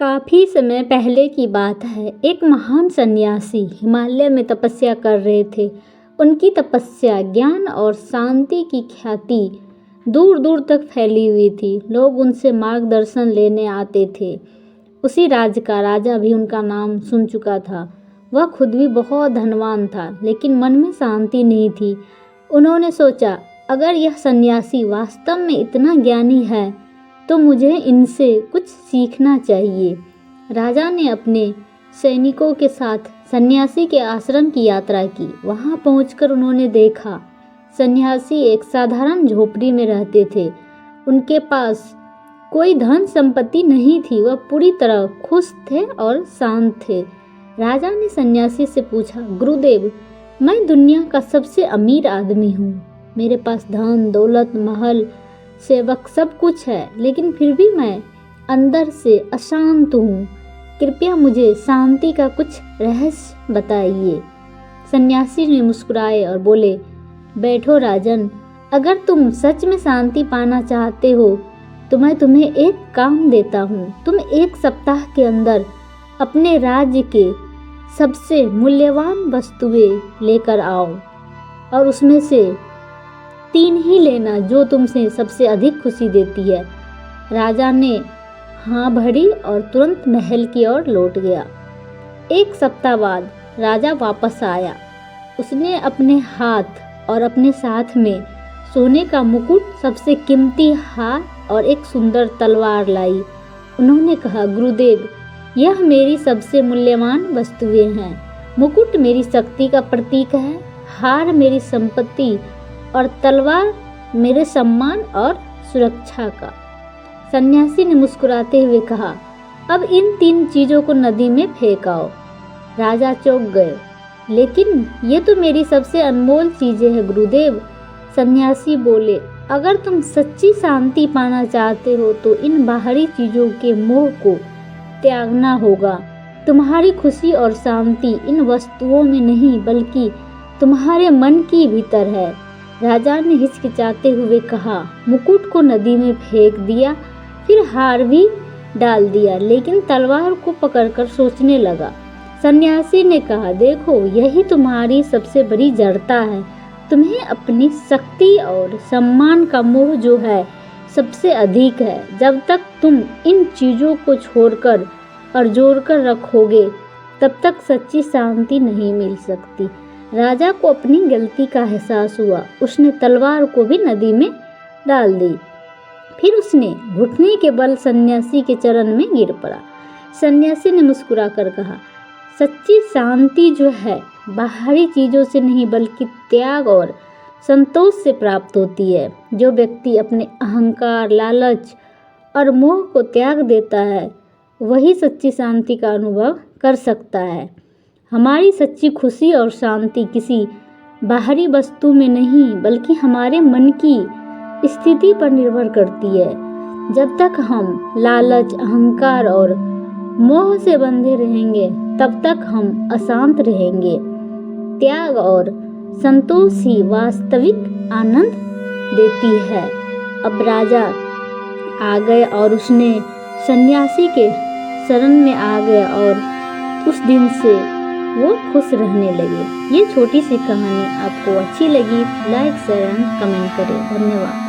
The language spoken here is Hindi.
काफ़ी समय पहले की बात है। एक महान सन्यासी हिमालय में तपस्या कर रहे थे। उनकी तपस्या, ज्ञान और शांति की ख्याति दूर दूर तक फैली हुई थी। लोग उनसे मार्गदर्शन लेने आते थे। उसी राज्य का राजा भी उनका नाम सुन चुका था। वह खुद भी बहुत धनवान था, लेकिन मन में शांति नहीं थी। उन्होंने सोचा, अगर यह सन्यासी वास्तव में इतना ज्ञानी है तो मुझे इनसे कुछ सीखना चाहिए। राजा ने अपने सैनिकों के साथ सन्यासी के आश्रम की यात्रा की। वहां पहुंचकर उन्होंने देखा, सन्यासी एक साधारण झोपड़ी में रहते थे। उनके पास कोई धन संपत्ति नहीं थी। वह पूरी तरह खुश थे और शांत थे। राजा ने सन्यासी से पूछा, गुरुदेव, मैं दुनिया का सबसे अमीर आदमी हूँ। मेरे पास धन, दौलत, महल, सेवक सब कुछ है, लेकिन फिर भी मैं अंदर से अशांत हूँ। कृपया मुझे शांति का कुछ रहस्य बताइए। सन्यासी ने मुस्कुराए और बोले, बैठो राजन, अगर तुम सच में शांति पाना चाहते हो तो मैं तुम्हें एक काम देता हूँ। तुम 1 सप्ताह के अंदर अपने राज्य के सबसे मूल्यवान वस्तुएं लेकर आओ और उसमें से 3 ही लेना जो तुमसे सबसे अधिक खुशी देती है। राजा ने हाँ भरी और तुरंत महल की ओर लौट गया। 1 सप्ताह बाद राजा वापस आया। उसने अपने हाथ और अपने साथ में सोने का मुकुट, सबसे कीमती हार और एक सुंदर तलवार लाई। उन्होंने कहा, गुरुदेव, यह मेरी सबसे मूल्यवान वस्तुएं हैं। मुकुट मेरी शक्ति का प्रतीक है, हार मेरी संपत्ति और तलवार मेरे सम्मान और सुरक्षा का। सन्यासी ने मुस्कुराते हुए कहा, अब इन 3 चीजों को नदी में फेंक आओ। राजा चौंक गए, लेकिन ये तो मेरी सबसे अनमोल चीजें हैं गुरुदेव। सन्यासी बोले, अगर तुम सच्ची शांति पाना चाहते हो तो इन बाहरी चीजों के मोह को त्यागना होगा। तुम्हारी खुशी और शांति इन वस्तुओं में नहीं, बल्कि तुम्हारे मन की भीतर है। राजा ने हिचकिचाते हुए कहा, मुकुट को नदी में फेंक दिया, फिर हार भी डाल दिया, लेकिन तलवार को पकड़कर सोचने लगा। सन्यासी ने कहा, देखो, यही तुम्हारी सबसे बड़ी जड़ता है। तुम्हें अपनी शक्ति और सम्मान का मोह जो है सबसे अधिक है। जब तक तुम इन चीजों को छोड़कर और जोड़कर रखोगे, तब तक सच्ची शांति नहीं मिल सकती। राजा को अपनी गलती का एहसास हुआ। उसने तलवार को भी नदी में डाल दी। फिर उसने घुटने के बल सन्यासी के चरण में गिर पड़ा। सन्यासी ने मुस्कुराकर कहा, सच्ची शांति जो है बाहरी चीजों से नहीं, बल्कि त्याग और संतोष से प्राप्त होती है। जो व्यक्ति अपने अहंकार, लालच और मोह को त्याग देता है, वही सच्ची शांति का अनुभव कर सकता है। हमारी सच्ची खुशी और शांति किसी बाहरी वस्तु में नहीं, बल्कि हमारे मन की स्थिति पर निर्भर करती है। जब तक हम लालच, अहंकार और मोह से बंधे रहेंगे, तब तक हम अशांत रहेंगे। त्याग और संतोष ही वास्तविक आनंद देती है। अब राजा आ गए और उसने सन्यासी के शरण में आ गया और उस दिन से वो खुश रहने लगे। ये छोटी सी कहानी आपको अच्छी लगी, लाइक, शेयर एंड कमेंट करें। धन्यवाद।